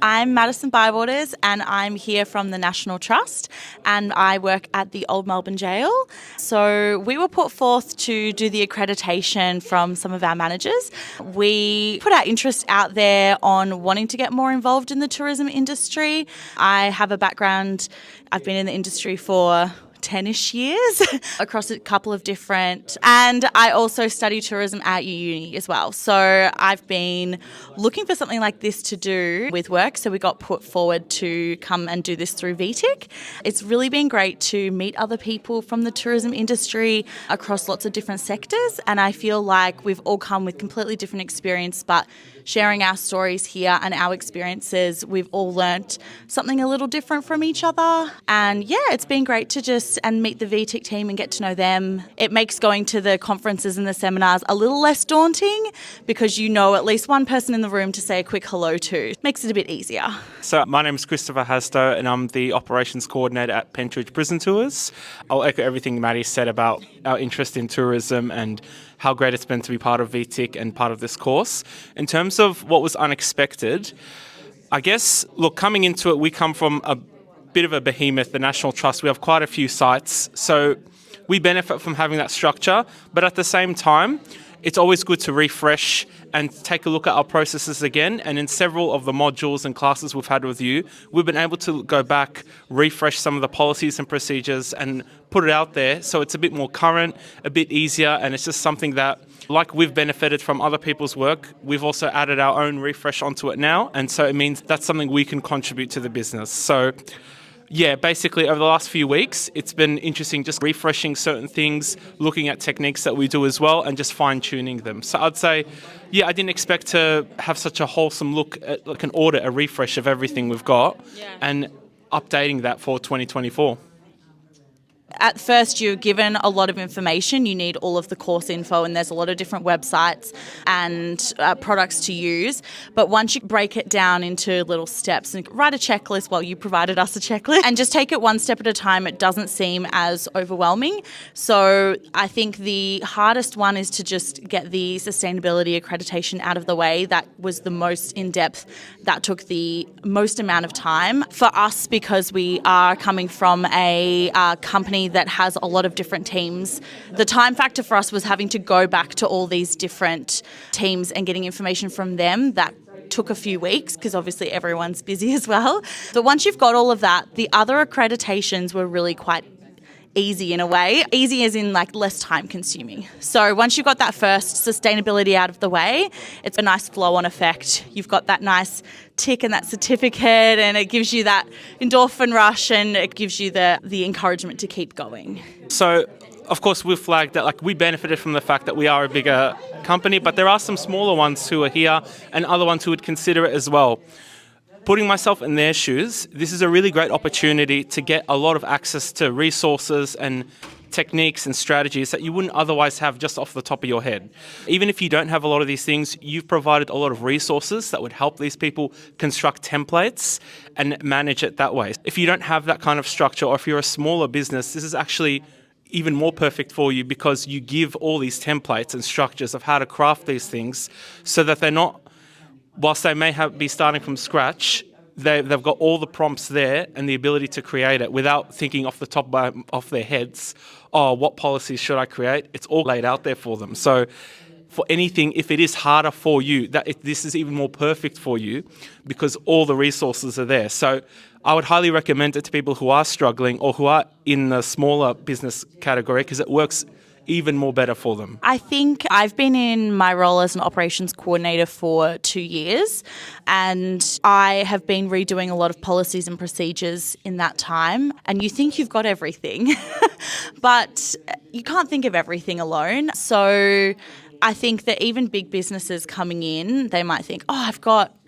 I'm Maddison Bywaters and I'm here from the National Trust and I work at the Old Melbourne Jail. So we were put forth to do the accreditation from some of our managers. We put our interest out there on wanting to get more involved in the tourism industry. I have a background, I've been in the industry for 10-ish years across a couple of different, and I also study tourism at uni as well. So I've been looking for something like this to do with work. So we got put forward to come and do this through VTIC. It's really been great to meet other people from the tourism industry across lots of different sectors. And I feel like we've all come with completely different experience, but sharing our stories here and our experiences, we've all learnt something a little different from each other. And yeah, it's been great to just and meet the VTIC team and get to know them. It makes going to the conferences and the seminars a little less daunting because you know at least one person in the room to say a quick hello to. Makes it a bit easier. So my name is Christopher Hasdo and I'm the Operations Coordinator at Pentridge Prison Tours. I'll echo everything Maddie said about our interest in tourism and how great it's been to be part of VTIC and part of this course. In terms of what was unexpected, I guess, look, coming into it, we come from a bit of a behemoth, the National Trust. We have quite a few sites, so we benefit from having that structure, but at the same time, it's always good to refresh and take a look at our processes again. And in several of the modules and classes we've had with you, we've been able to go back, refresh some of the policies and procedures and put it out there so it's a bit more current, a bit easier, and it's just something that, like we've benefited from other people's work, we've also added our own refresh onto it now, and so it means that's something we can contribute to the business. So yeah, basically over the last few weeks, it's been interesting just refreshing certain things, looking at techniques that we do as well and just fine-tuning them. So I'd say, yeah, I didn't expect to have such a wholesome look at like an audit, a refresh of everything we've got and updating that for 2024. At first, you're given a lot of information. You need all of the course info, and there's a lot of different websites and products to use. But once you break it down into little steps and write a checklist, well, you provided us a checklist, and just take it one step at a time, it doesn't seem as overwhelming. So I think the hardest one is to just get the sustainability accreditation out of the way. That was the most in-depth. That took the most amount of time for us because we are coming from a company that has a lot of different teams. The time factor for us was having to go back to all these different teams and getting information from them. That took a few weeks because obviously everyone's busy as well. But once you've got all of that, the other accreditations were really quite easy in a way. Easy as in like less time consuming. So once you've got that first sustainability out of the way, it's a nice flow-on effect. You've got that nice tick and that certificate and it gives you that endorphin rush and it gives you the encouragement to keep going. So of course we've flagged that like we benefited from the fact that we are a bigger company, but there are some smaller ones who are here and other ones who would consider it as well. Putting myself in their shoes, this is a really great opportunity to get a lot of access to resources and techniques and strategies that you wouldn't otherwise have just off the top of your head. Even if you don't have a lot of these things, you've provided a lot of resources that would help these people construct templates and manage it that way. If you don't have that kind of structure, or if you're a smaller business, this is actually even more perfect for you because you give all these templates and structures of how to craft these things so that they're not, whilst they may be starting from scratch, they've got all the prompts there and the ability to create it without thinking off the top of their heads, oh, what policies should I create? It's all laid out there for them. So for anything, if it is harder for you, this is even more perfect for you because all the resources are there. So I would highly recommend it to people who are struggling or who are in the smaller business category because it works even more better for them. I think I've been in my role as an operations coordinator for 2 years and I have been redoing a lot of policies and procedures in that time, and you think you've got everything but you can't think of everything alone. So I think that even big businesses coming in, they might think, oh,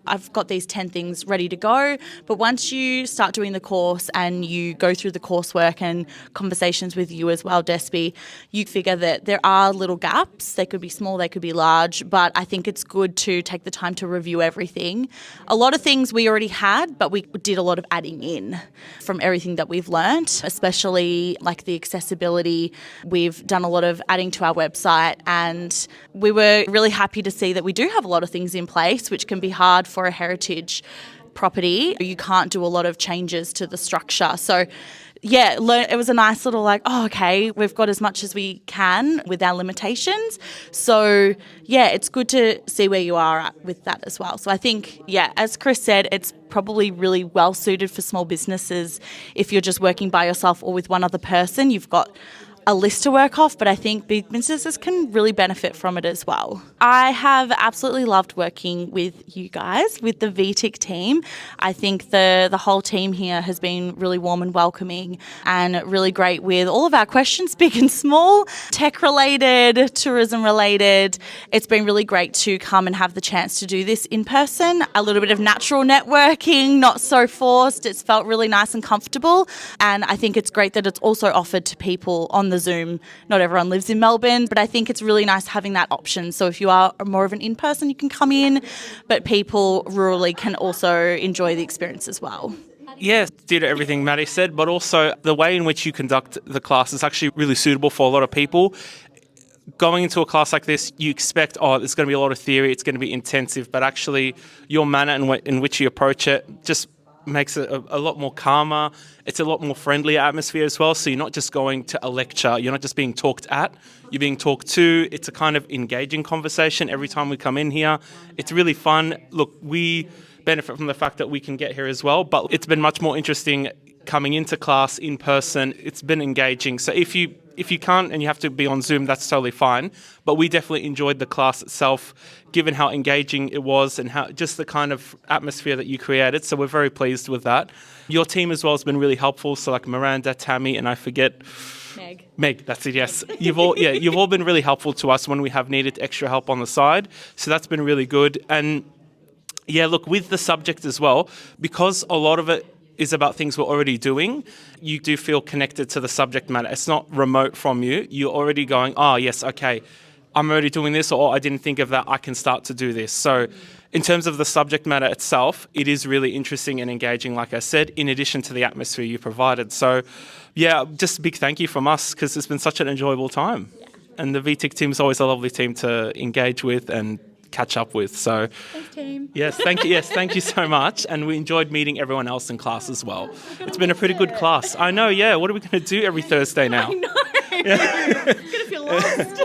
I've got these 10 things ready to go. But once you start doing the course and you go through the coursework and conversations with you as well, Despy, you figure that there are little gaps. They could be small, they could be large, but I think it's good to take the time to review everything. A lot of things we already had, but we did a lot of adding in from everything that we've learnt, especially like the accessibility. We've done a lot of adding to our website and we were really happy to see that we do have a lot of things in place, which can be hard for a heritage property, you can't do a lot of changes to the structure. So yeah, it was a nice little okay, we've got as much as we can with our limitations. So yeah, it's good to see where you are at with that as well. So I think, yeah, as Chris said, it's probably really well suited for small businesses. If you're just working by yourself or with one other person, you've got a list to work off, but I think big businesses can really benefit from it as well. I have absolutely loved working with you guys, with the VTIC team. I think the whole team here has been really warm and welcoming and really great with all of our questions, big and small, tech related, tourism related. It's been really great to come and have the chance to do this in person. A little bit of natural networking, not so forced. It's felt really nice and comfortable. And I think it's great that it's also offered to people on the Zoom. Not everyone lives in Melbourne, but I think it's really nice having that option. So if you are more of an in-person, you can come in, but people rurally can also enjoy the experience as well. Yeah, due to everything Maddie said, but also the way in which you conduct the class is actually really suitable for a lot of people. Going into a class like this, you expect, there's going to be a lot of theory, it's going to be intensive, but actually your manner in which you approach it just makes it a lot more calmer. It's a lot more friendly atmosphere as well. So you're not just going to a lecture. You're not just being talked at. You're being talked to. It's a kind of engaging conversation every time we come in here. It's really fun. Look, we benefit from the fact that we can get here as well, but it's been much more interesting coming into class in person. It's been engaging. So if you can't and you have to be on Zoom, that's totally fine. But we definitely enjoyed the class itself, given how engaging it was and how just the kind of atmosphere that you created. So we're very pleased with that. Your team as well has been really helpful. So like Miranda, Tammy, and I forget Meg, that's it, yes. You've all been really helpful to us when we have needed extra help on the side. So that's been really good. And yeah, look, with the subject as well, because a lot of it is about things we're already doing, you do feel connected to the subject matter. It's not remote from you. You're already going, yes, okay, I'm already doing this, or I didn't think of that, I can start to do this. So in terms of the subject matter itself, it is really interesting and engaging, like I said, in addition to the atmosphere you provided. So yeah, just a big thank you from us, because it's been such an enjoyable time. Yeah. And the VTIC team is always a lovely team to engage with and catch up with. So thanks, team. Yes, thank you. Yes, thank you so much. And we enjoyed meeting everyone else in class as well. It's been a pretty good class. I know, yeah. What are we going to do every Thursday now? I know. Yeah. I'm going to feel lost.